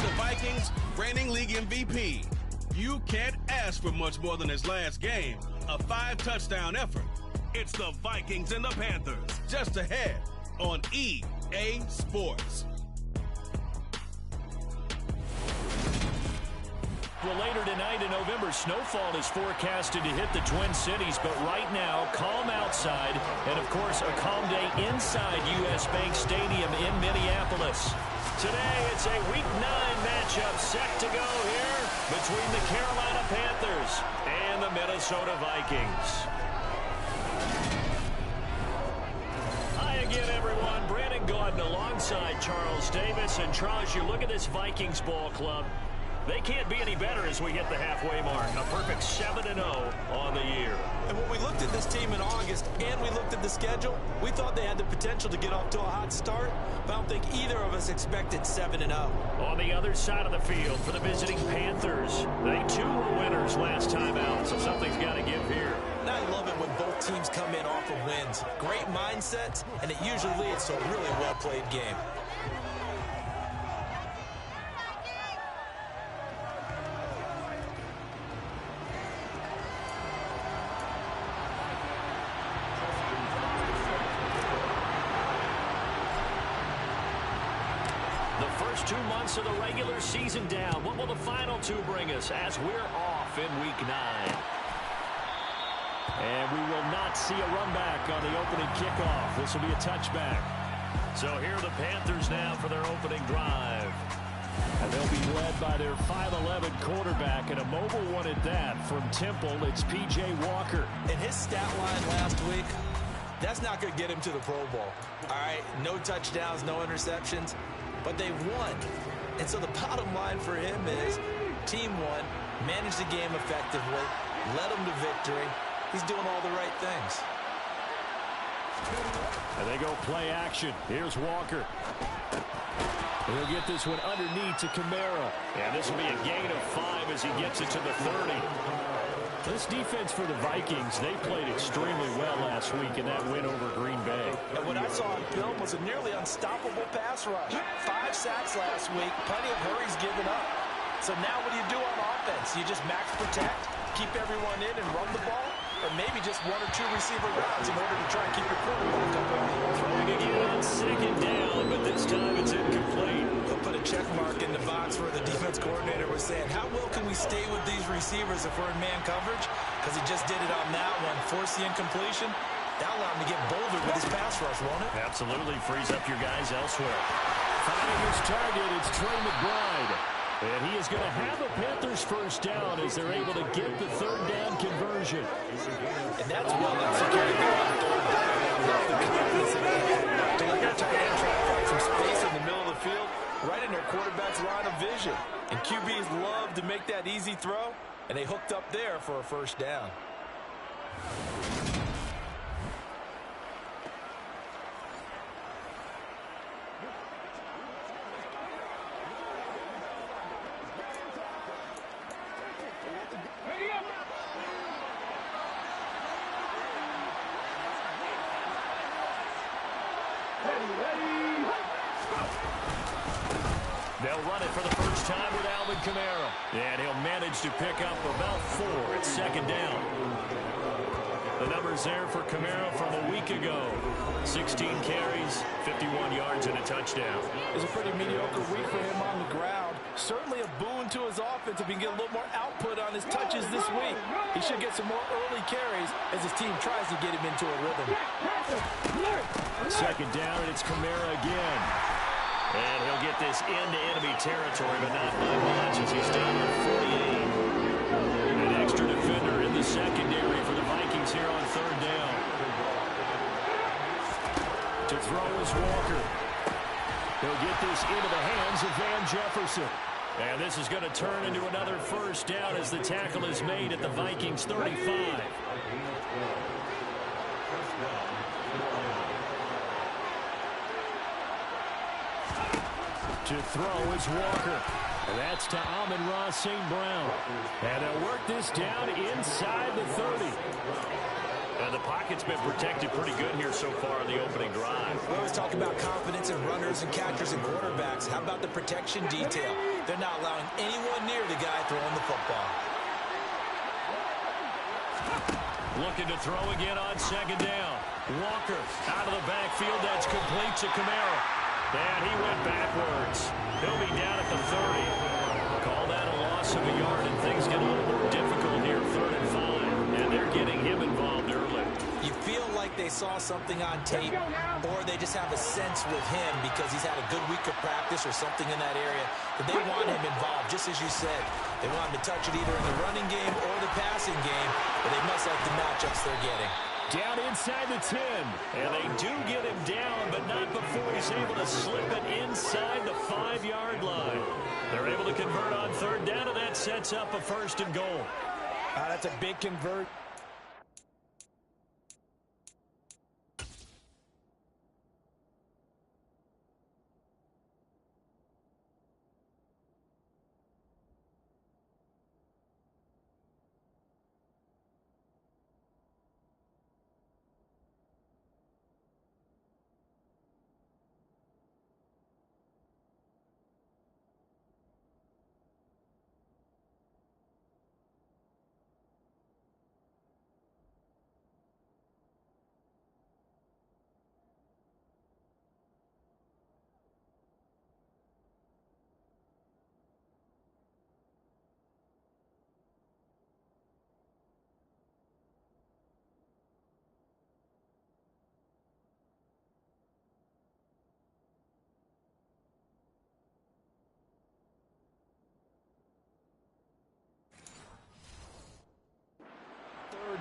the Vikings, reigning league MVP. You can't ask for much more than his last game, a 5-touchdown effort. It's the Vikings and the Panthers, just ahead on EA Sports. Well, later tonight in November, snowfall is forecasted to hit the Twin Cities, but right now, calm outside, and of course, a calm day inside U.S. Bank Stadium in Minneapolis. Today, it's a Week 9 matchup set to go here between the Carolina Panthers and the Minnesota Vikings. Hi again, everyone. Brandon Gaudin alongside Charles Davis. And Charles, you look at this Vikings ball club. They can't be any better as we hit the halfway mark. A perfect 7-0 on the year. And when we looked at this team in August and we looked at the schedule, we thought they had the potential to get off to a hot start, but I don't think either of us expected 7-0. On the other side of the field for the visiting Panthers, they too were winners last time out, so something's got to give here. And I love it when both teams come in off of wins. Great mindsets, and it usually leads to a really well-played game. The first 2 months of the regular season down. What will the final 2 bring us as we're off in Week 9? And we will not see a run back on the opening kickoff. This will be a touchback. So here are the Panthers now for their opening drive. And they'll be led by their 5'11" quarterback, and a mobile one at that. From Temple, it's P.J. Walker. And his stat line last week, that's not going to get him to the Pro Bowl. All right, no touchdowns, no interceptions. But they won. And so the bottom line for him is team won, managed the game effectively, led them to victory. He's doing all the right things. And they go play action. Here's Walker. He'll get this one underneath to Kamara. And this will be a gain of 5 as he gets it to the 30. This defense for the Vikings, they played extremely well last week in that win over Green Bay. And what I saw on film was a nearly unstoppable pass rush. 5 sacks last week, plenty of hurries given up. So now what do you do on offense? You just max protect, keep everyone in and run the ball? Or maybe just 1 or 2 receiver routes in order to try and keep your quarterback up. Trying again on 2nd down, but this time it's incomplete. They'll put a check mark in the box where the defense coordinator was saying, how well can we stay with these receivers if we're in man coverage? Because he just did it on that one. Force the incompletion. That'll allow him to get bolder with his pass rush, won't it? Absolutely. Frees up your guys elsewhere. Finding his target, it's Trey McBride. And he is going to have a Panthers first down as they're able to get the 3rd down conversion. And that's well executed. The confidence that they had to look at tight end, try to find some space in the middle of the field, right in their quarterback's line of vision. And QBs love to make that easy throw, and they hooked up there for a first down. They'll run it for the first time with Alvin Kamara. And he'll manage to pick up about 4 at 2nd down. The numbers there for Kamara from a week ago. 16 carries, 51 yards, and a touchdown. It was a pretty mediocre week for him on the ground. Certainly a boon to his offense if he can get a little more output on his touches this week. He should get some more early carries as his team tries to get him into a rhythm. 2nd down, and it's Kamara again. And he'll get this into enemy territory, but not by much as he's down to 48. An extra defender in the secondary for the Vikings here on 3rd down. To throw is Walker. He'll get this into the hands of Van Jefferson. And this is going to turn into another first down as the tackle is made at the Vikings 35. To throw is Walker. And that's to Amon-Ra St. Brown. And they'll work this down inside the 30. And the pocket's been protected pretty good here so far in the opening drive. We always talk about confidence in runners and catchers and quarterbacks. How about the protection detail? They're not allowing anyone near the guy throwing the football. Looking to throw again on second down. Walker out of the backfield. That's complete to Kamara. And he went backwards. He'll be down at the 30. Call that a loss of a yard, and things get a little more difficult here, 3rd and 5. And they're getting him involved early. You feel like they saw something on tape, or they just have a sense with him because he's had a good week of practice or something in that area that they want him involved, just as you said. They want him to touch it either in the running game or the passing game, but they must like the matchups they're getting. Down inside the 10, and they do get him down, but not before he's able to slip it inside the 5-yard line. They're able to convert on 3rd down, and that sets up a 1st and goal. That's a big convert.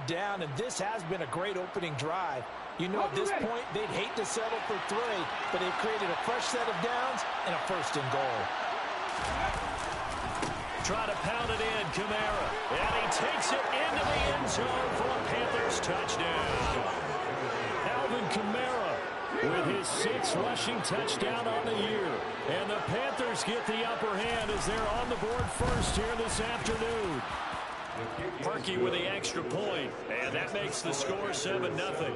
Down, and this has been a great opening drive. You know, at this point, they'd hate to settle for 3, but they've created a fresh set of downs and a 1st and goal. Try to pound it in, Kamara, and he takes it into the end zone for a Panthers touchdown. Alvin Kamara with his 6th rushing touchdown on the year, and the Panthers get the upper hand as they're on the board first here this afternoon. Perky with the extra point, and that makes the score 7-0.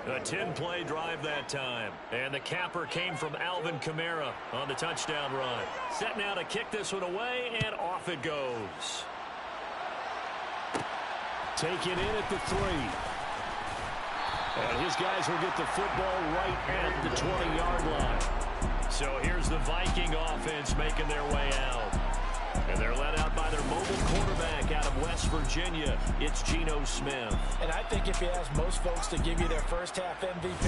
A 10-play drive that time, and the capper came from Alvin Kamara on the touchdown run. Set now to kick this one away, and off it goes. Taken in at the 3. And his guys will get the football right at the 20-yard line. So here's the Viking offense making their way out. And they're led out by their mobile quarterback out of West Virginia. It's Geno Smith. And I think if you ask most folks to give you their first half MVP,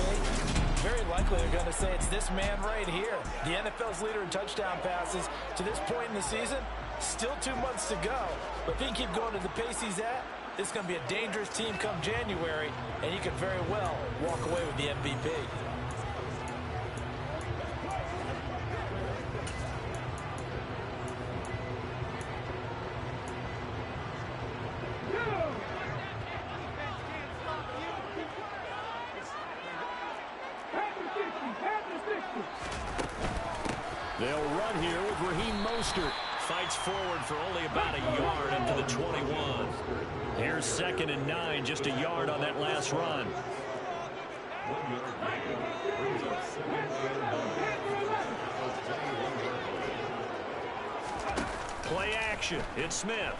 very likely they're going to say it's this man right here. The NFL's leader in touchdown passes to this point in the season. Still 2 months to go. But if he can keep going at the pace he's at, this is going to be a dangerous team come January, and he could very well walk away with the MVP. They'll run here with Raheem Mostert. Fights forward for only about a yard into the 21. Here's 2nd and 9, just a yard on that last run. Play action. It's Smith.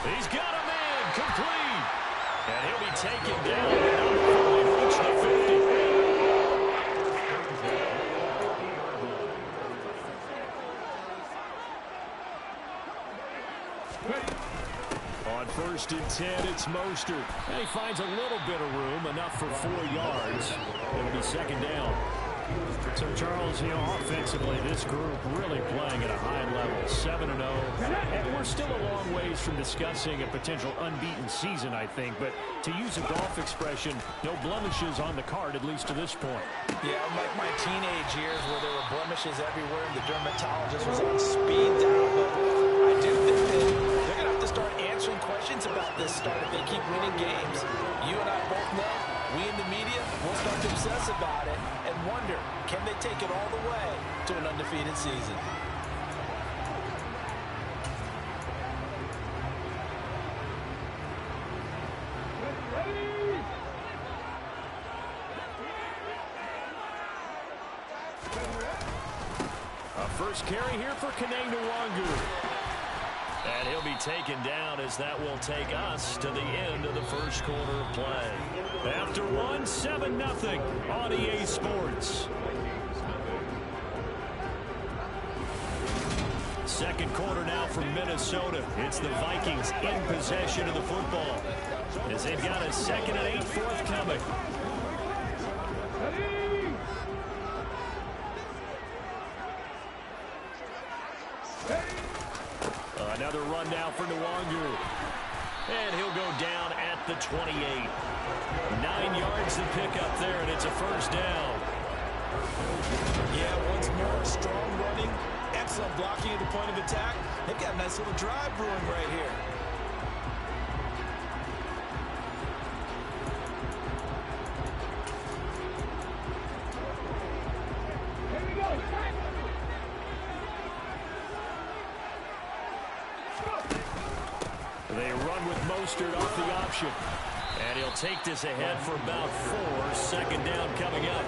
He's got a man complete. And he'll be taken down. He'll reach the 50. On 1st and 10, it's Mostert. And he finds a little bit of room, enough for 4 yards. It'll be 2nd down. So, Charles, offensively, this group really playing at a high level, 7-0. And we're still a long ways from discussing a potential unbeaten season, I think. But to use a golf expression, no blemishes on the card, at least to this point. Yeah, like my teenage years where there were blemishes everywhere and the dermatologist was on speed dial. But I do think that they're going to have to start answering questions about this start if they keep winning games. You and I both know, we in the media will start to obsess about it and wonder, can they take it all the way to an undefeated season? First carry here for Kene Nwangu. And he'll be taken down as that will take us to the end of the first quarter of play. After one, 7-0 on EA Sports. Second quarter now from Minnesota. It's the Vikings in possession of the football as they've got a 2nd and 8 forthcoming. Another run now for Nwangu. And he'll go down at the 28. 9 yards to pick up there, and it's a first down. Yeah, once more, strong running, excellent blocking at the point of attack. They've got a nice little drive brewing right here. They run with Mostert off the option. And he'll take this ahead for about 4. Second down coming up.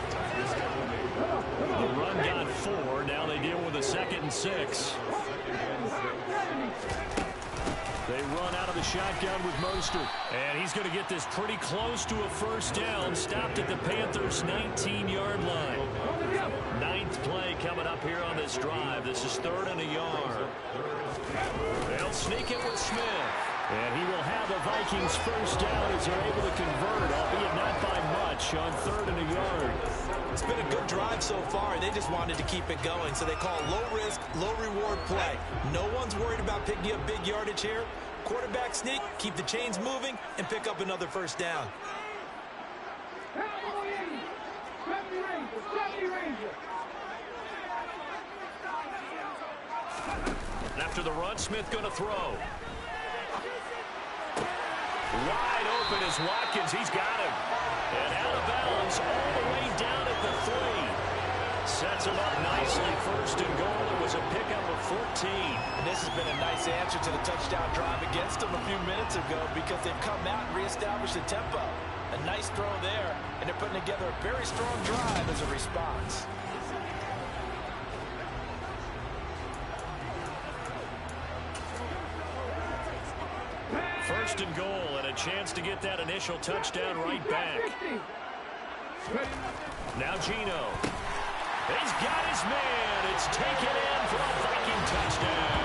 The run got 4. Now they deal with a 2nd and 6. They run out of the shotgun with Mostert. And he's going to get this pretty close to a first down. Stopped at the Panthers' 19-yard line. 9th play coming up here on this drive. This is 3rd and a yard. They'll sneak it with Smith. And he will have the Vikings first down as they're able to convert, albeit not by much, on 3rd and a yard. It's been a good drive so far. They just wanted to keep it going, so they call low-risk, low-reward play. No one's worried about picking up big yardage here. Quarterback sneak, keep the chains moving, and pick up another first down. After the run, Smith going to throw. Wide open is Watkins. He's got him. And out of bounds all the way down at the 3. Sets him up nicely. First and goal. It was a pickup of 14. And this has been a nice answer to the touchdown drive against them a few minutes ago because they've come out and reestablished the tempo. A nice throw there, and they're putting together a very strong drive as a response. First and goal, and a chance to get that initial touchdown right back. Now Geno. He's got his man. It's taken in for a Viking touchdown.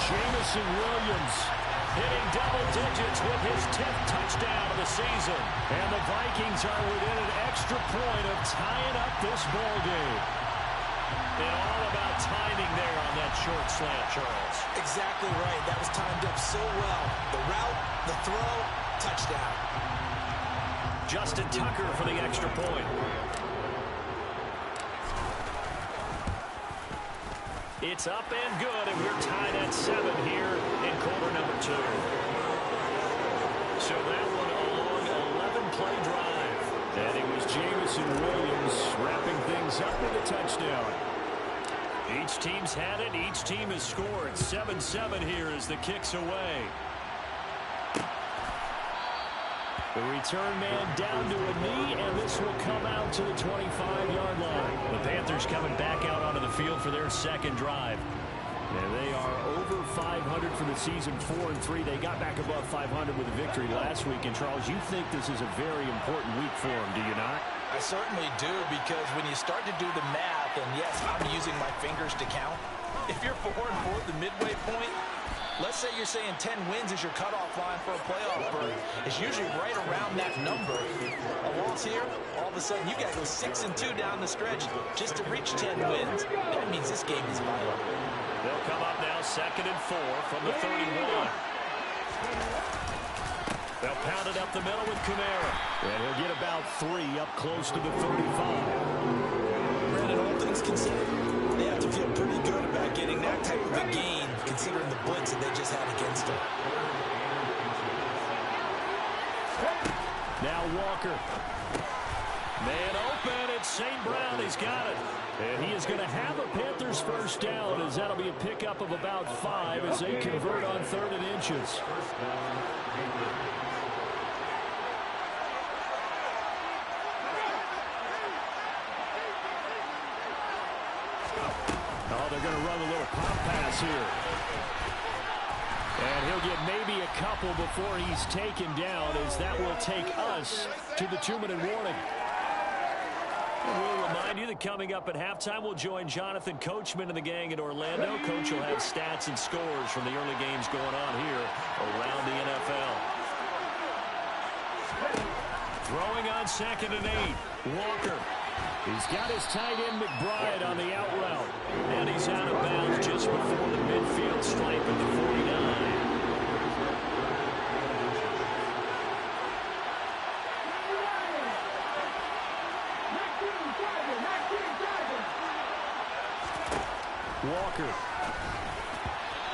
Jameson Williams hitting double digits with his 10th touchdown of the season. And the Vikings are within an extra point of tying up this ball game. And all about timing there on that short slant, Charles. Exactly right. That was timed up so well. The route, the throw, touchdown. Justin Tucker for the extra point. It's up and good, and we're tied at 7 here in quarter number 2. So that one a long 11-play drive. And it was Jameson Williams wrapping things up with a touchdown. Each team's had it. Each team has scored. 7-7 here as the kick's away. The return man down to a knee, and this will come out to the 25-yard line. The Panthers coming back out onto the field for their second drive. And they are over 500 for the season, 4-3. They got back above 500 with a victory last week. And, Charles, you think this is a very important week for them, do you not? I certainly do, because when you start to do the math, and yes, I'm using my fingers to count. If you're 4-4 at the midway point, let's say you're saying 10 wins is your cutoff line for a playoff berth. It's usually right around that number. A loss here, all of a sudden you got to go 6-2 down the stretch just to reach 10 wins. That means this game is vital. They'll come up now 2nd and 4 from the 31. They'll pound it up the middle with Kamara. And he'll get about 3 up close to the 35. Brandon, all things considered, they have to feel pretty good about getting that type of a gain, considering the blitz that they just had against them. Now Walker. Man open, it's St. Brown, he's got it. And he is going to have a Panthers first down, as that'll be a pickup of about 5 as they convert on 3rd and inches. Oh, they're going to run a little pop pass here. And he'll get maybe a couple before he's taken down, as that will take us to the 2-minute warning. We'll remind you that coming up at halftime, we'll join Jonathan Coachman and the gang in Orlando. Coach will have stats and scores from the early games going on here around the NFL. Throwing on 2nd and 8. Walker. He's got his tight end McBride on the out route. And he's out of bounds just before the midfield stripe at the 49. Walker.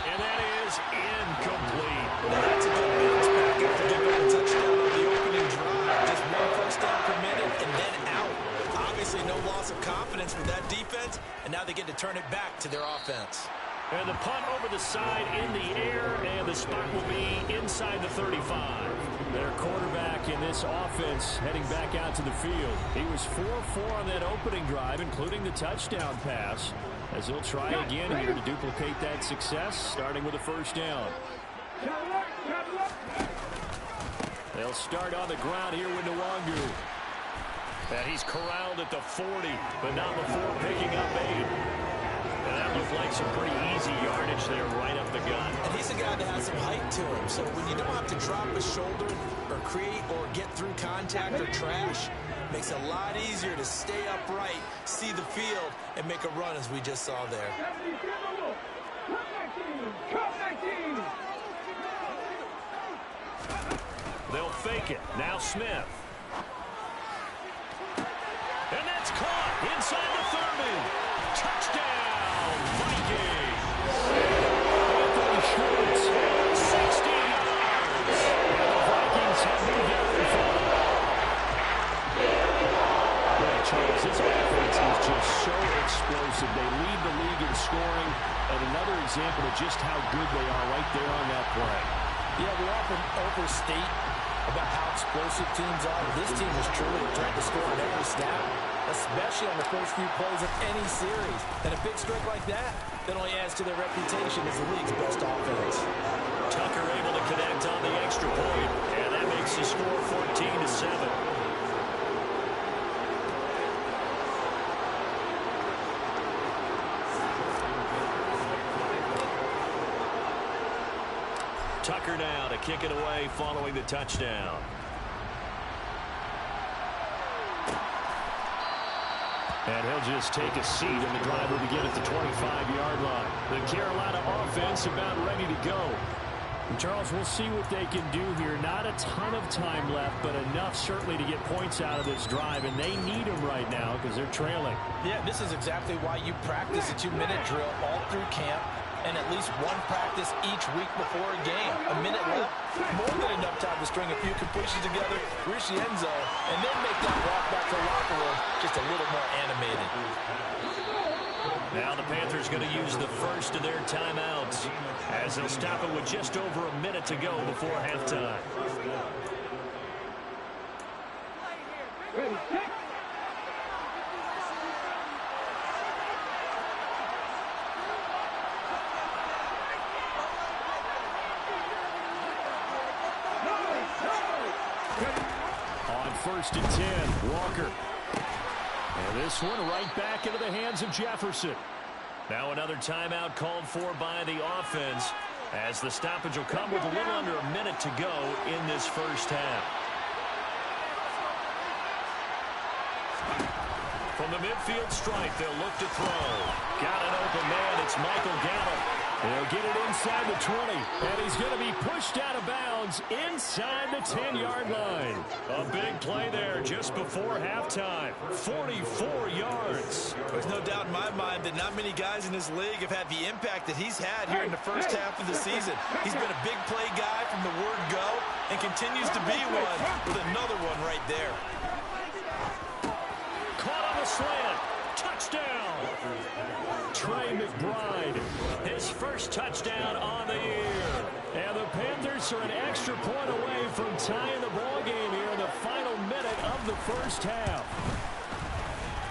And that is incomplete. That's a good bounce back after giving a touchdown on the opening drive. Just 1 first down per minute and then out. Obviously no loss of confidence with that defense, and now they get to turn it back to their offense. And the punt over the side in the air, and the spot will be inside the 35. Their quarterback in this offense heading back out to the field. He was 4-4 on that opening drive, including the touchdown pass, as he'll try again here to duplicate that success, starting with a first down. They'll start on the ground here with Nwangu. And he's corralled at the 40, but not before picking up 8. And that looked like some pretty easy yardage there right up the gut. And he's a guy that has some height to him, so when you don't have to drop a shoulder or create or get through contact or trash, makes it a lot easier to stay upright, see the field, and make a run as we just saw there. They'll fake it. Now Smith. And that's caught inside the 30. Touchdown, Vikings. Anthony Schwartz, 60 yards. And the Vikings have moved out in front. Yeah, Charles, this offense is just so explosive. They lead the league in scoring. And another example of just how good they are right there on that play. Yeah, we often overstate about how explosive teams are. This team is truly a threat to score on every snap, especially on the first few plays of any series. And a big strike like that only adds to their reputation as the league's best offense. Tucker able to connect on the extra point, and that makes the score 14-7. Tucker now to kick it away following the touchdown. And he'll just take a seat, and the drive will begin at the 25-yard line. The Carolina offense about ready to go. And Charles, we'll see what they can do here. Not a ton of time left, but enough certainly to get points out of this drive, and they need them right now because they're trailing. Yeah, this is exactly why you practice a 2-minute drill all through camp, and at least one practice each week before a game. A minute left, more than enough time to string a few completions together, reach the end zone, and then make that walk back to the locker room just a little more animated. Now the Panthers going to use the first of their timeouts as they'll stop it with just over a minute to go before halftime. On 1st and 10, Walker. And this one right back into the hands of Jefferson. Now another timeout called for by the offense as the stoppage will come with a little under a minute to go in this first half. From the midfield stripe, they'll look to throw. Got an open man. It's Michael Gallup. They'll get it inside the 20, and he's going to be pushed out of bounds inside the 10-yard line. A big play there just before halftime. 44 yards. There's no doubt in my mind that not many guys in this league have had the impact that he's had here in the first half of the season. He's been a big play guy from the word go and continues to be one with another one right there. Caught on the slant. Touchdown. Trey McBride, his first touchdown on the year. And the Panthers are an extra point away from tying the ball game here in the final minute of the first half.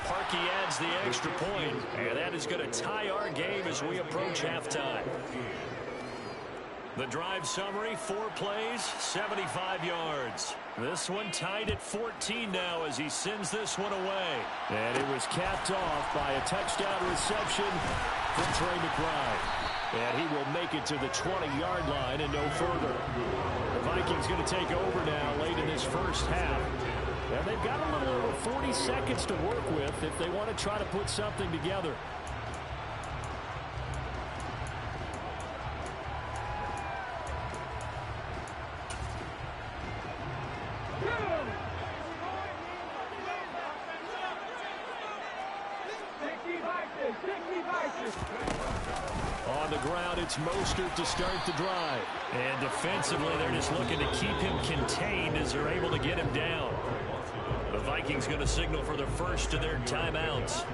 Park He adds the extra point, and that is going to tie our game as we approach halftime. The drive summary, 4 plays, 75 yards. This one tied at 14 now as he sends this one away. And it was capped off by a touchdown reception from Trey McBride. And he will make it to the 20-yard line and no further. The Vikings going to take over now late in this first half. And they've got a little over 40 seconds to work with if they want to try to put something together. On the ground, it's Mostert to start the drive. And defensively, they're just looking to keep him contained as they're able to get him down. The Vikings going to signal for the first of their timeouts,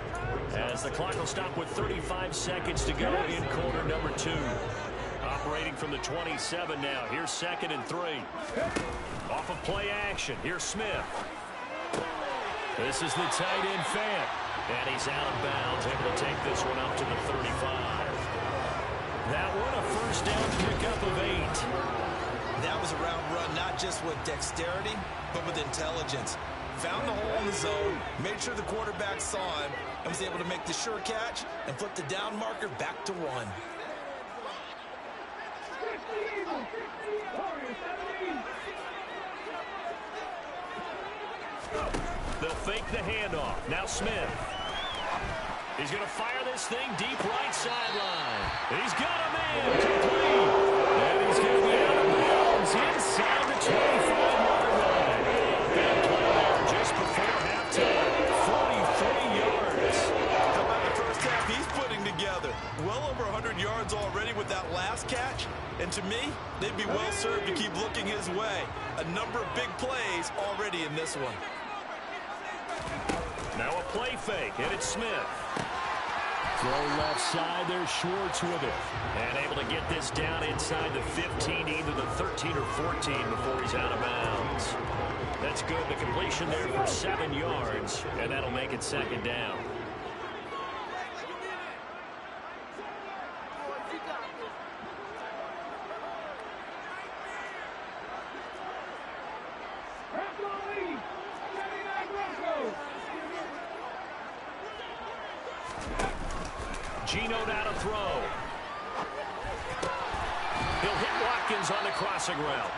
as the clock will stop with 35 seconds to go in quarter number 2. Operating from the 27 now. Here's 2nd and 3. Off of play action. Here's Smith. This is the tight end Fant. And he's out of bounds, able to take this one up to the 35. That one a first down pickup of 8. That was a route run, not just with dexterity, but with intelligence. Found the hole in the zone, made sure the quarterback saw him, and was able to make the sure catch and flip the down marker back to 1. They'll fake the handoff. Now Smith. He's going to fire this thing deep right sideline. He's got a man complete. And he's going to be out of bounds inside the 25-yard line. Big play there just before halftime. 43 yards. How about the first half he's putting together? Well over 100 yards already with that last catch. And to me, they'd be well served to keep looking his way. A number of big plays already in this one. Now a play fake, and it's Smith. Throw left side, there's Schwartz with it. And able to get this down inside the 15, either the 13 or 14 before he's out of bounds. That's good. The completion there for 7 yards, and that'll make it 2nd down. Gino now to throw. He'll hit Watkins on the crossing route.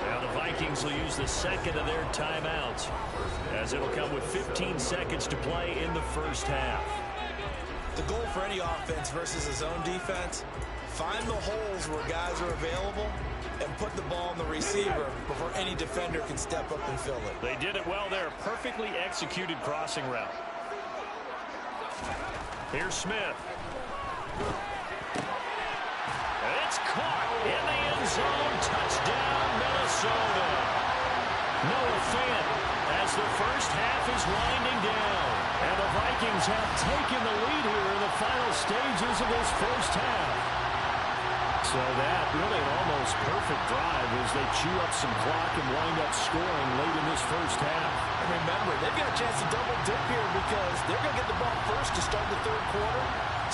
Now the Vikings will use the 2nd of their timeouts, as it'll come with 15 seconds to play in the first half. The goal for any offense versus his own defense, find the holes where guys are available and put the ball on the receiver before any defender can step up and fill it. They did it well there. Perfectly executed crossing route. Here's Smith. It's caught in the end zone. Touchdown, Minnesota. Noah Fant as the first half is winding down. And the Vikings have taken the lead here in the final stages of this first half. So that really an almost perfect drive as they chew up some clock and wind up scoring late in this first half. And remember, they've got a chance to double dip here because they're going to get the ball first to start the 3rd quarter.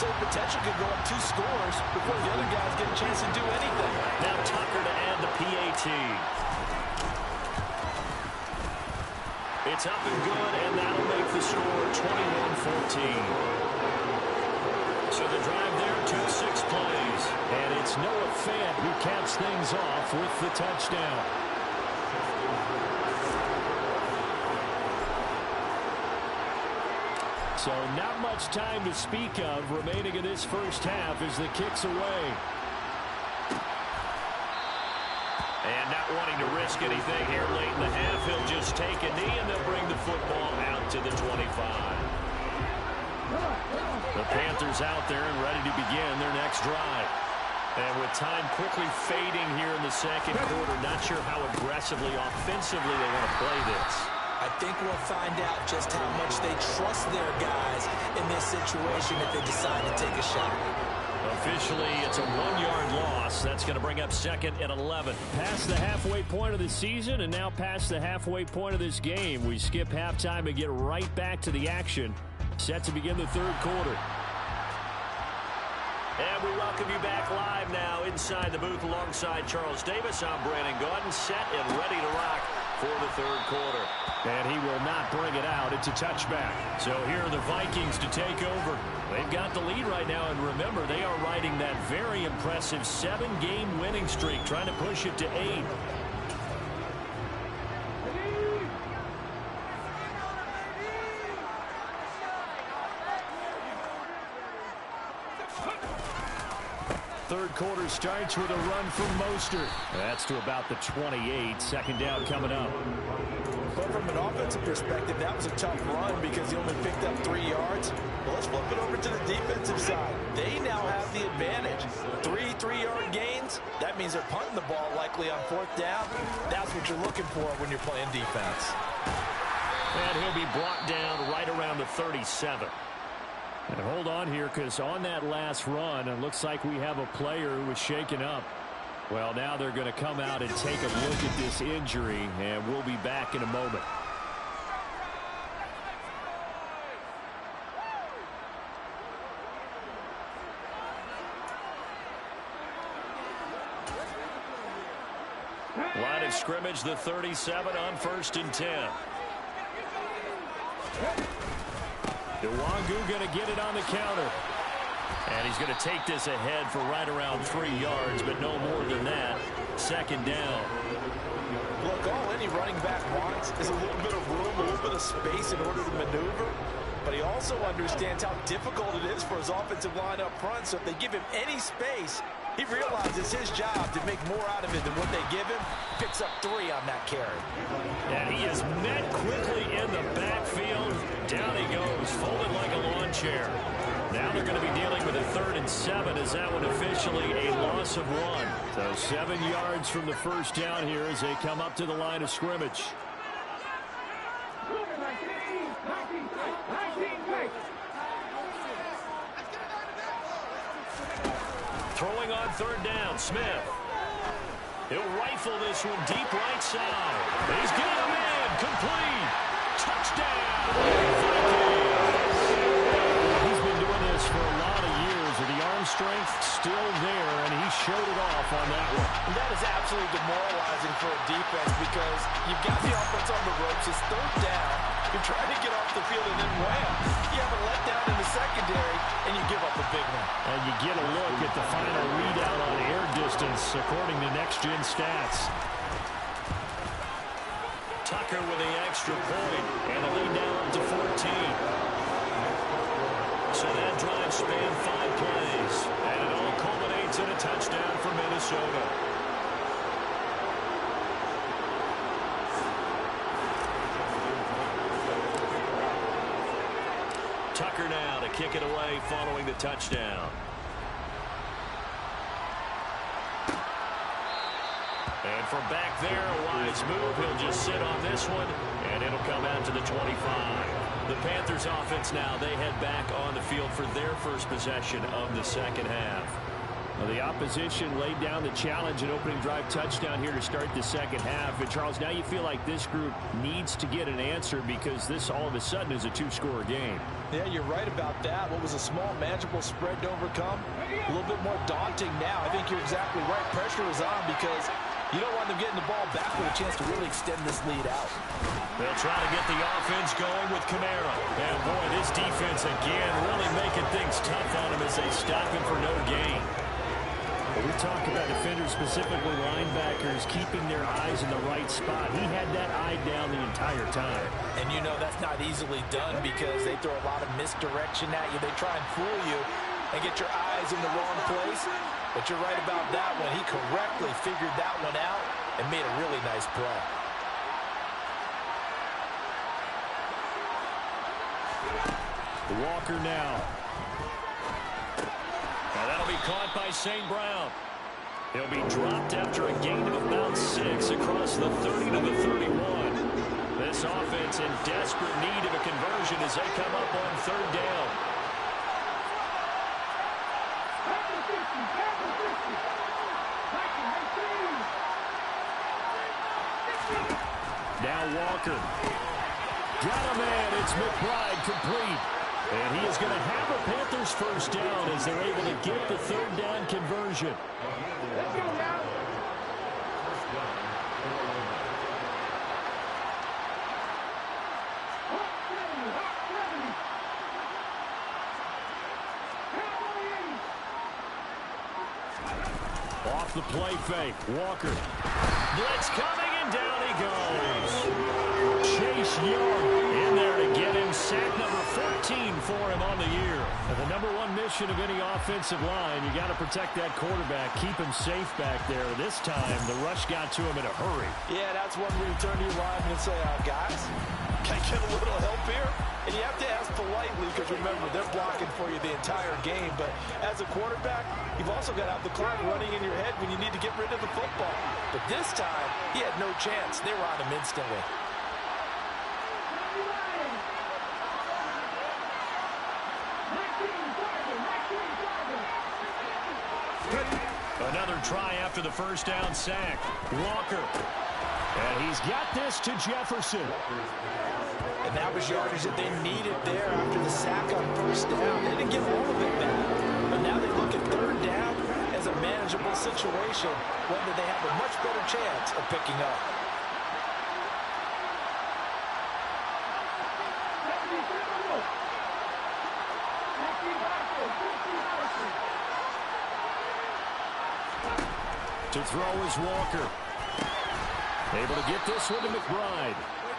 So the potential could go up 2 scores before the other guys get a chance to do anything. Now Tucker to add the PAT. It's up and good, and that'll make the score 21-14. So the drive there took 6 plays, and it's Noah Fant who caps things off with the touchdown. So not much time to speak of remaining in this first half as the kick's away. And not wanting to risk anything here late in the half, he'll just take a knee and they'll bring the football out to the 25. The Panthers out there and ready to begin their next drive. And with time quickly fading here in the 2nd quarter, not sure how aggressively, offensively they want to play this. I think we'll find out just how much they trust their guys in this situation if they decide to take a shot. Officially, it's a 1-yard loss. That's going to bring up 2nd and 11. Past the halfway point of the season and now past the halfway point of this game. We skip halftime and get right back to the action Set to begin the third quarter. And we welcome you back live now inside the booth alongside Charles Davis. I'm Brandon Gaudin, set and ready to rock for the third quarter. And he will not bring it out. It's a touchback. So here are the Vikings to take over. They've got the lead right now, and remember, they are riding that very impressive 7-game winning streak, trying to push it to 8. Third quarter starts with a run from Mostert. That's to about the 28. Second down coming up. But from an offensive perspective, that was a tough run because he only picked up 3 yards. Well, let's flip it over to the defensive side. They now have the advantage. 3 3-yard gains. That means they're punting the ball likely on 4th down. That's what you're looking for when you're playing defense. And he'll be brought down right around the 37. And hold on here, because on that last run, it looks like we have a player who was shaken up. Well, now they're going to come out and take a look at this injury, and we'll be back in a moment. Line of scrimmage, the 37 on 1st and 10. Nwangu going to get it on the counter. And he's going to take this ahead for right around 3 yards, but no more than that. Second down. Look, all any running back wants is a little bit of room, a little bit of space in order to maneuver. But he also understands how difficult it is for his offensive line up front. So if they give him any space, he realizes his job to make more out of it than what they give him. Picks up 3 on that carry. And he is met quickly in the backfield. Down he goes, folded like a lawn chair. Now they're going to be dealing with a 3rd and 7 as that one officially a loss of 1. So 7 yards from the first down here as they come up to the line of scrimmage. Throwing on 3rd down, Smith. He'll rifle this one deep right side. He's got a man, complete. Touchdown, Vikings. He's been doing this for a lot of years, and the arm strength still there, and he showed it off on that one. And that is absolutely demoralizing for a defense because you've got the offense on the ropes. It's 3rd down. You're trying to get off the field, and then wham, you have a letdown in the secondary, and you give up a big one. And you get a look at the final readout on air distance, according to Next Gen Stats. Tucker with the extra point, and the lead now up to 14. So that drive spanned 5 plays, and it all culminates in a touchdown for Minnesota. Tucker now to kick it away following the touchdown. And from back there, a wise move. He'll just sit on this one, and it'll come out to the 25. The Panthers offense now, they head back on the field for their first possession of the second half. Well, the opposition laid down the challenge, an opening drive touchdown here to start the second half. And, Charles, now you feel like this group needs to get an answer because this all of a sudden is a 2-score game. Yeah, you're right about that. What was a small, manageable spread to overcome, a little bit more daunting now. I think you're exactly right. Pressure is on because you don't want them getting the ball back with a chance to really extend this lead out. They'll try to get the offense going with Kamara. And, boy, this defense again really making things tough on him as they stop him for no gain. We talk about defenders, specifically linebackers, keeping their eyes in the right spot. He had that eye down the entire time. And you know that's not easily done because they throw a lot of misdirection at you. They try and fool you and get your eyes in the wrong place. But you're right about that one. He correctly figured that one out and made a really nice play. Walker now. Now that'll be caught by St. Brown. He'll be dropped after a gain of about 6 across the 30 to the 31. This offense in desperate need of a conversion as they come up on 3rd down. Now Walker. Got a man. It's McBride complete. And he is going to have a Panthers first down as they're able to get the third down conversion. Off the play fake, Walker. Blitz coming, and down he goes. Chase Young in there to get him. Sack number 14 for him on the year. And the number one mission of any offensive line, you got to protect that quarterback, keep him safe back there. This time, the rush got to him in a hurry. Yeah, that's one where you turn to your lineman and say, guys, can I get a little help here? And you have to ask politely because, remember, they're blocking for you the entire game. But as a quarterback, you've also got to have the clock running in your head when you need to get rid of the football. But this time, he had no chance. They were on him instantly. Another try after the first down sack. Walker. And he's got this to Jefferson. And that was yardage that they needed there after the sack on first down. They didn't get all of it back. But now they look at third down as a manageable situation, one that they have a much better chance of picking up. To throw is Walker. Able to get this one to McBride.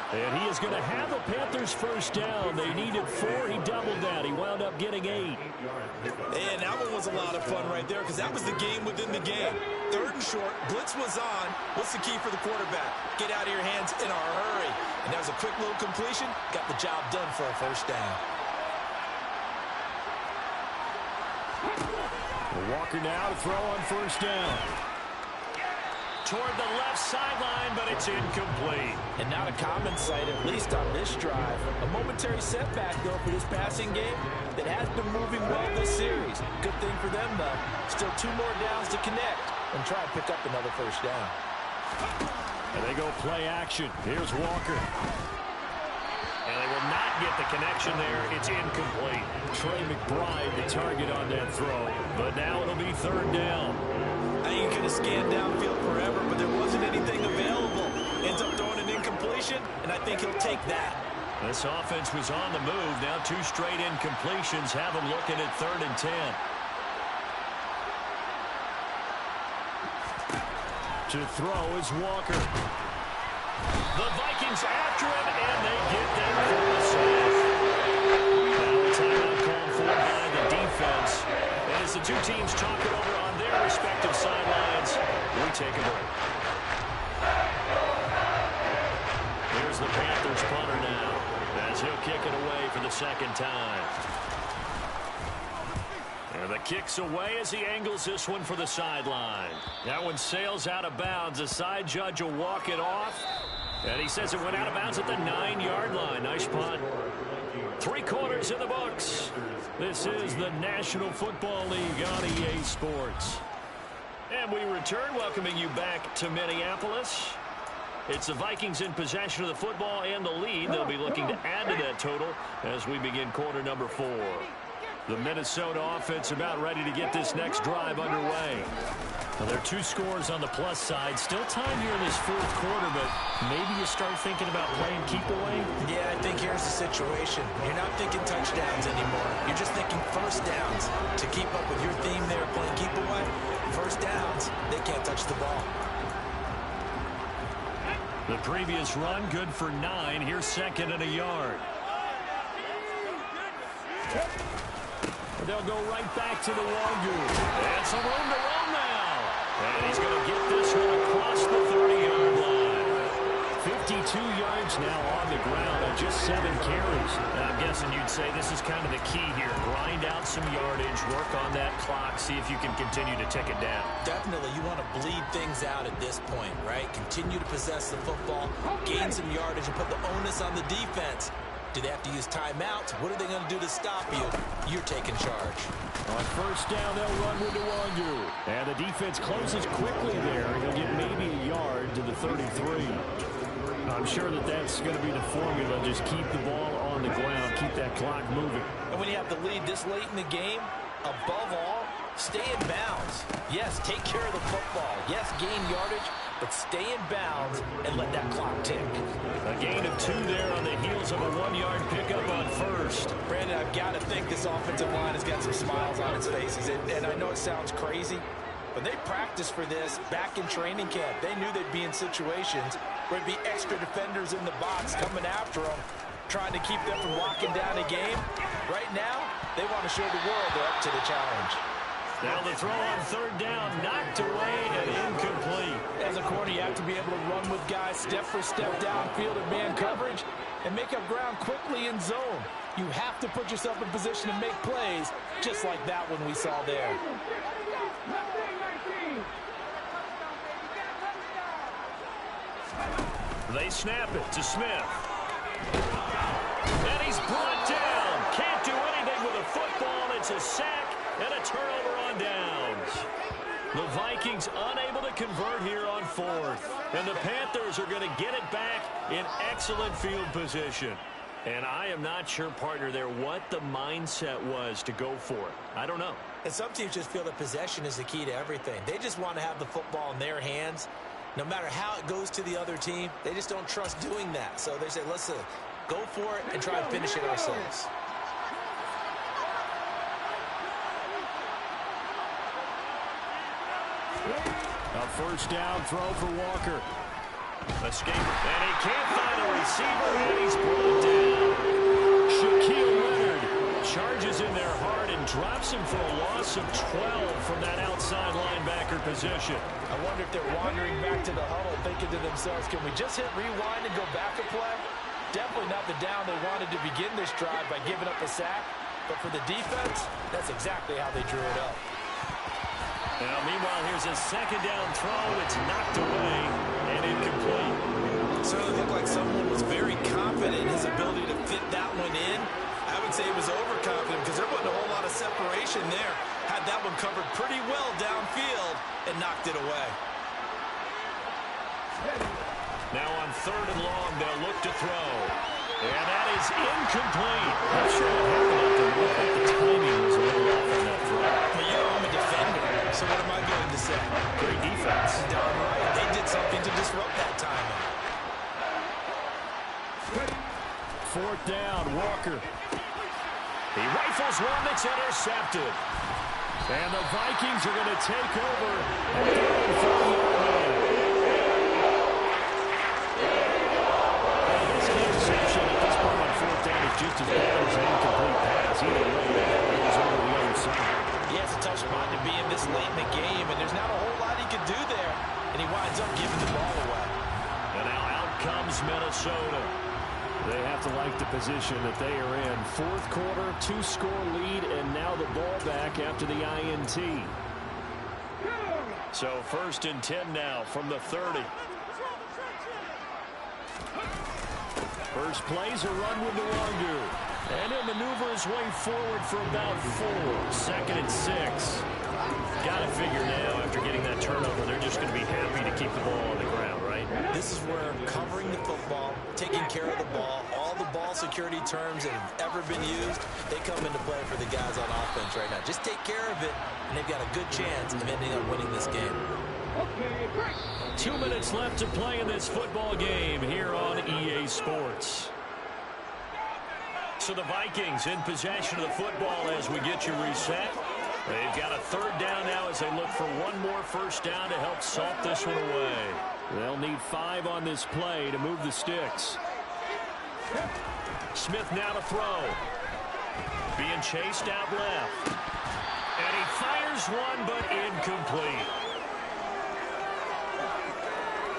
And he is going to have a Panthers first down. They needed 4. He doubled that. He wound up getting 8. And that one was a lot of fun right there because that was the game within the game. Third and short. Blitz was on. What's the key for the quarterback? Get out of your hands in a hurry. And that was a quick little completion. Got the job done for a first down. Walker now to throw on first down. Toward the left sideline, but it's incomplete. And not a common sight, at least on this drive. A momentary setback, though, for this passing game that has been moving well this series. Good thing for them, though. Still 2 more downs to connect and try and pick up another first down. And they go play action. Here's Walker. And they will not get the connection there. It's incomplete. Trey McBride, the target on that throw. But now it'll be third down. I think you could have scanned downfield forever, but there wasn't anything available. Ends up throwing an incompletion, and I think he'll take that. This offense was on the move. Now 2 straight incompletions have him looking at 3rd and 10. To throw is Walker. The Vikings after him, and they get them for a sack. Now a timeout called for by the defense. And as the 2 teams talk it over on their respective sidelines, we take a break. Here's the Panthers punter now, as he'll kick it away for the 2nd time. And the kick's away as he angles this one for the sideline. That one sails out of bounds. The side judge will walk it off. And he says it went out of bounds at the 9-yard line. Nice punt. 3 quarters in the books. This is the National Football League on EA Sports. And we return, welcoming you back to Minneapolis. It's the Vikings in possession of the football and the lead. They'll be looking to add to that total as we begin quarter number 4. The Minnesota offense about ready to get this next drive underway. Well, there are 2 scores on the plus side. Still time here in this 4th quarter, but maybe you start thinking about playing keep away? Yeah, I think here's the situation. You're not thinking touchdowns anymore. You're just thinking first downs. To keep up with your theme there, playing keep away, first downs, they can't touch the ball. The previous run, good for 9. Here's 2nd and a yard. They'll go right back to the Wangu. And some room to run now. And he's going to get this one across the 30-yard line. 52 yards now on the ground on just 7 carries. Now, I'm guessing you'd say this is kind of the key here. Grind out some yardage, work on that clock, see if you can continue to tick it down. Definitely. You want to bleed things out at this point, right? Continue to possess the football, gain some yardage, and put the onus on the defense. Do they have to use timeouts? What are they going to do to stop you? You're taking charge. On first down, they'll run with Wangu. And the defense closes quickly there. He'll get maybe a yard to the 33. I'm sure that that's going to be the formula. Just keep the ball on the ground, keep that clock moving. And when you have the lead this late in the game, above all, stay in bounds. Yes, take care of the football. Yes, gain yardage, but stay in bounds and let that clock tick. A gain of 2 there on the heels of a 1-yard pickup on first. Brandon, I've got to think this offensive line has got some smiles on its faces. And I know it sounds crazy, but they practiced for this back in training camp. They knew they'd be in situations where there'd be extra defenders in the box coming after them, trying to keep them from locking down a game. Right now, they want to show the world they're up to the challenge. Now the throw on 3rd down, knocked away and incomplete. As a corner, you have to be able to run with guys step for step downfield in man coverage and make up ground quickly in zone. You have to put yourself in position to make plays, just like that one we saw there. They snap it to Smith. And he's brought down. Can't do anything with a football. It's a sack and a turnover on downs. The Vikings unable to convert here on 4th. And the Panthers are going to get it back in excellent field position. And I am not sure, partner, there what the mindset was to go for it. I don't know. And some teams just feel that possession is the key to everything. They just want to have the football in their hands. No matter how it goes to the other team, they just don't trust doing that. So they say, let's go for it and try and finish it ourselves. A 1st down throw for Walker. Escape, and he can't find a receiver, and he's brought down. Shaquille Leonard charges in there hard and drops him for a loss of 12 from that outside linebacker position. I wonder if they're wandering back to the huddle thinking to themselves, can we just hit rewind and go back a play? Definitely not the down they wanted to begin this drive by giving up a sack. But for the defense, that's exactly how they drew it up. Now, meanwhile, here's a 2nd down throw. It's knocked away and incomplete. It certainly looked like someone was very confident in his ability to fit that one in. I would say he was overconfident because there wasn't a whole lot of separation there. Had that one covered pretty well downfield and knocked it away. Now on 3rd and long, they'll look to throw. And that is incomplete. Not sure what happened out there. Looked like the timing was a little off on that throw. Well, you know I'm a defender, so what am I going to say? Great defense. Darn right. They did something to disrupt that timing. 4th down, Walker. He rifles one that's intercepted. And the Vikings are going to take over at the 40-yard line. This interception at this point on 4th down is just as bad as an incomplete pass. Either way, it was over the other side. Yeah, it's a tough spot to be in this late in the game, and there's not a whole lot he can do there. And he winds up giving the ball away. And now out comes Minnesota. They have to like the position that they are in. 4th quarter, 2-score lead, and now the ball back after the INT. So 1st and 10 now from the 30. First plays a run with Nwangu. And he'll maneuver his way forward for about 4. 2nd and 6. Got to figure now, after getting that turnover, they're just going to be happy to keep the ball on the ground, right? This is where covering the football, taking care of the ball, all the ball security terms that have ever been used, they come into play for the guys on offense right now. Just take care of it, and they've got a good chance of ending up winning this game. 2 minutes left to play in this football game here on EA Sports. So the Vikings in possession of the football as we get you reset. They've got a 3rd down now as they look for one more 1st down to help salt this one away. They'll need 5 on this play to move the sticks. Smith now to throw. Being chased out left. And he fires one, but incomplete.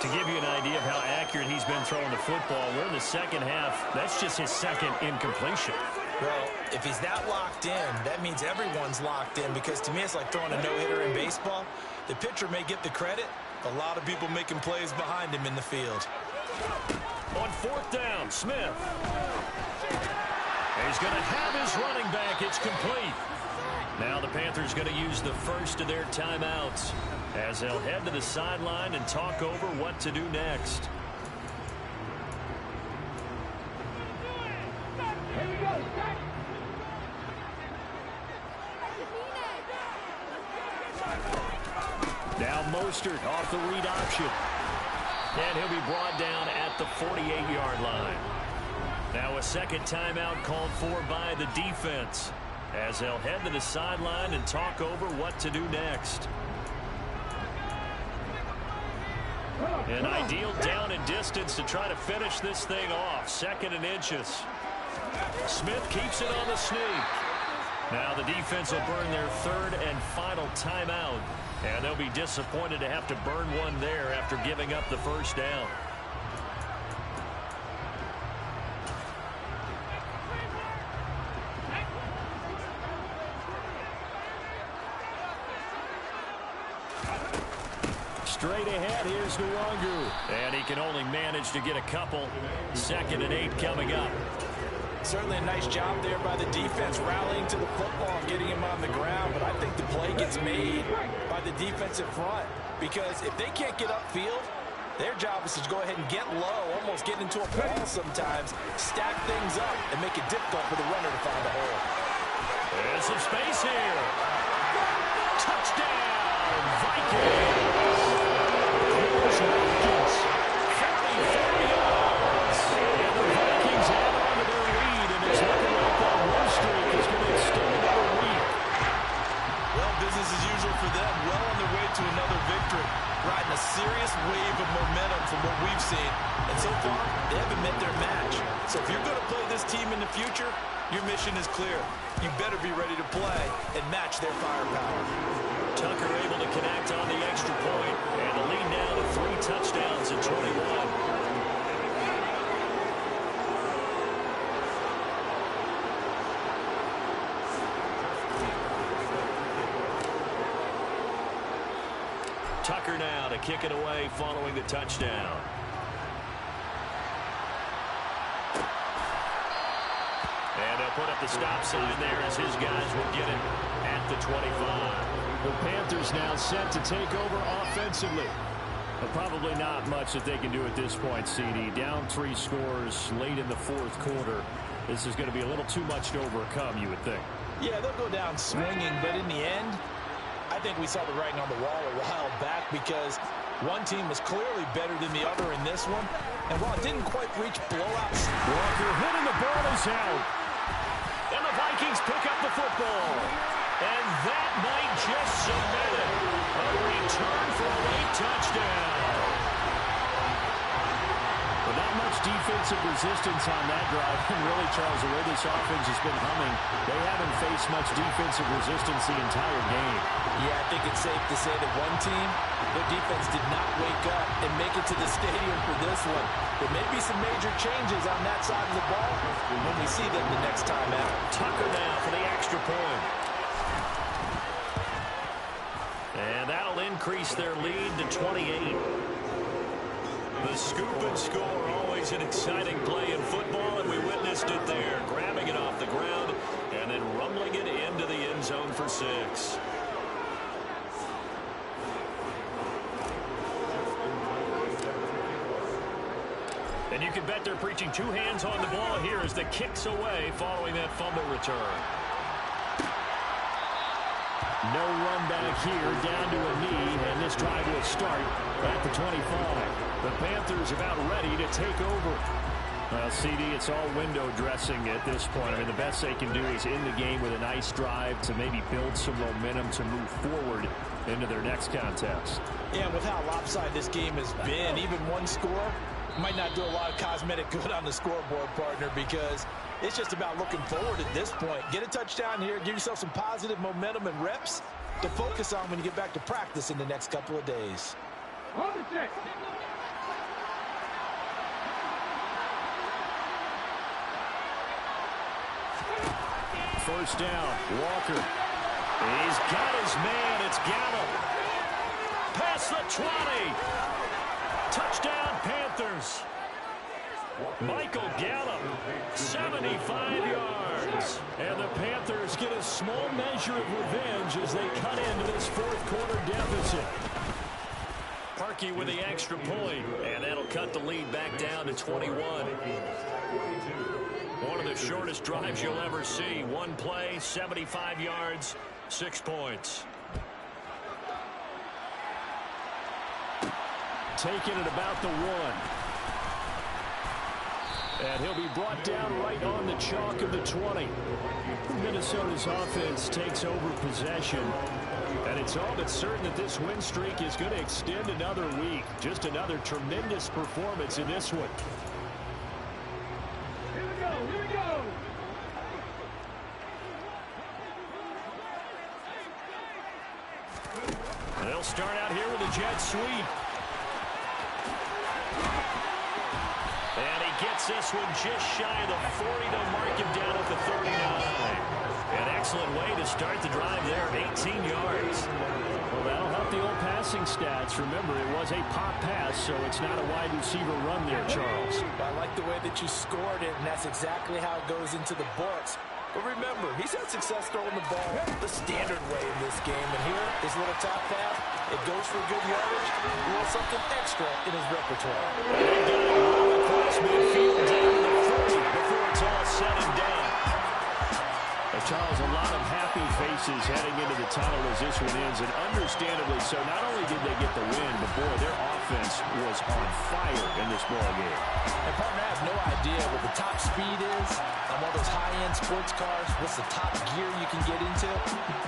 To give you an idea of how accurate he's been throwing the football, we're in the 2nd half. That's just his 2nd incompletion. Well, if he's that locked in, that means everyone's locked in, because to me it's like throwing a no-hitter in baseball. The pitcher may get the credit, a lot of people making plays behind him in the field. On 4th down, Smith. He's going to have his running back. It's complete. Now the Panthers going to use the first of their timeouts as they'll head to the sideline and talk over what to do next. Now Mostert off the read option. And he'll be brought down at the 48-yard line. Now a second timeout called for by the defense, as they'll head to the sideline and talk over what to do next. An ideal down and distance to try to finish this thing off. 2nd and inches. Smith keeps it on the sneak. Now the defense will burn their 3rd and final timeout. And they'll be disappointed to have to burn one there after giving up the first down. Straight ahead, here's Nwangu. And he can only manage to get a couple. 2nd and 8 coming up. Certainly a nice job there by the defense, rallying to the football and getting him on the ground. But I think the play gets made by the defensive front, because if they can't get upfield, their job is to go ahead and get low, almost get into a ball sometimes, stack things up, and make it difficult for the runner to find a hole. There's some space here. Touchdown, Vikings! 40 yards. And the Vikings add on to their lead, and it's looking like that win streak is going to extend another week. Well, business as usual for them. Well on their way to another victory. Riding a serious wave of momentum from what we've seen. And so far, they haven't met their match. So if you're going to play this team in the future, your mission is clear. You better be ready to play and match their firepower. Tucker able to connect on the extra point, and the lead now to 3 touchdowns at 21. Tucker now to kick it away following the touchdown. And they'll put up the stop sign there as his guys will get it at the 25. The Panthers now set to take over offensively. But probably not much that they can do at this point, CD. Down 3 scores late in the 4th quarter. This is going to be a little too much to overcome, you would think. Yeah, they'll go down swinging, but in the end, I think we saw the writing on the wall a while back, because one team was clearly better than the other in this one. And while it didn't quite reach blowouts, Walker hitting the ball is out. And the Vikings pick up the football. And that might just cement it. A return for a late touchdown. But not much defensive resistance on that drive. And really, Charles, the way this offense has been humming, they haven't faced much defensive resistance the entire game. Yeah, I think it's safe to say that one team, their defense did not wake up and make it to the stadium for this one. There may be some major changes on that side of the ball when we see them the next time out. Tucker now for the extra point. And that'll increase their lead to 28. The scoop and score, always an exciting play in football, and we witnessed it there. Grabbing it off the ground and then rumbling it into the end zone for 6. And you can bet they're preaching 2 hands on the ball here as the kick's away following that fumble return. No run back here, down to a knee, and this drive will start at the 25. The Panthers about ready to take over. Well, CD, it's all window dressing at this point. I mean, the best they can do is in the game with a nice drive to maybe build some momentum to move forward into their next contest. Yeah, and with how lopsided this game has been, even one score might not do a lot of cosmetic good on the scoreboard, partner, because it's just about looking forward at this point. Get a touchdown here, give yourself some positive momentum and reps to focus on when you get back to practice in the next couple of days. On the check. First down, Walker. He's got his man. It's Gallup. Past the 20. Touchdown, Panthers. Michael Gallup, 75 yards. And the Panthers get a small measure of revenge as they cut into this 4th quarter deficit. Parkey with the extra point, and that'll cut the lead back down to 21. One of the shortest drives you'll ever see. One play, 75 yards, 6 points. taken at about the 1. And he'll be brought down right on the chalk of the 20. Minnesota's offense takes over possession. And it's all but certain that this win streak is going to extend another week. Just another tremendous performance in this one. Here we go. They'll start out here with a jet sweep. And he gets this one just shy of the 40. They'll mark him down at the 39. An excellent way to start the drive there, 18 yards. Well, that'll help the old passing stats. Remember, it was a pop pass, so it's not a wide receiver run there, Charles. I like the way that you scored it, and that's exactly how it goes into the books. But remember, he's had success throwing the ball the standard way in this game. And here, this little top pass, it goes for good yardage. A little something extra in his repertoire. They've got to roll across midfield down to the 40 before it's all said and done. Charles, a lot of happy faces heading into the tunnel as this one ends, and understandably so. Not only did they get the win, but boy, their offense was on fire in this ball game. And partner, I have no idea what the top speed is on one of those high-end sports cars. What's the top gear you can get into?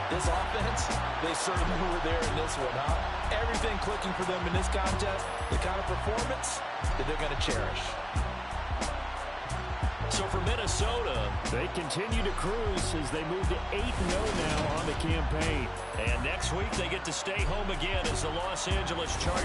This offense, they certainly were there in this one, huh? Everything clicking for them in this contest, the kind of performance that they're going to cherish. So for Minnesota, they continue to cruise as they move to 8-0 now on the campaign. And next week they get to stay home again as the Los Angeles Chargers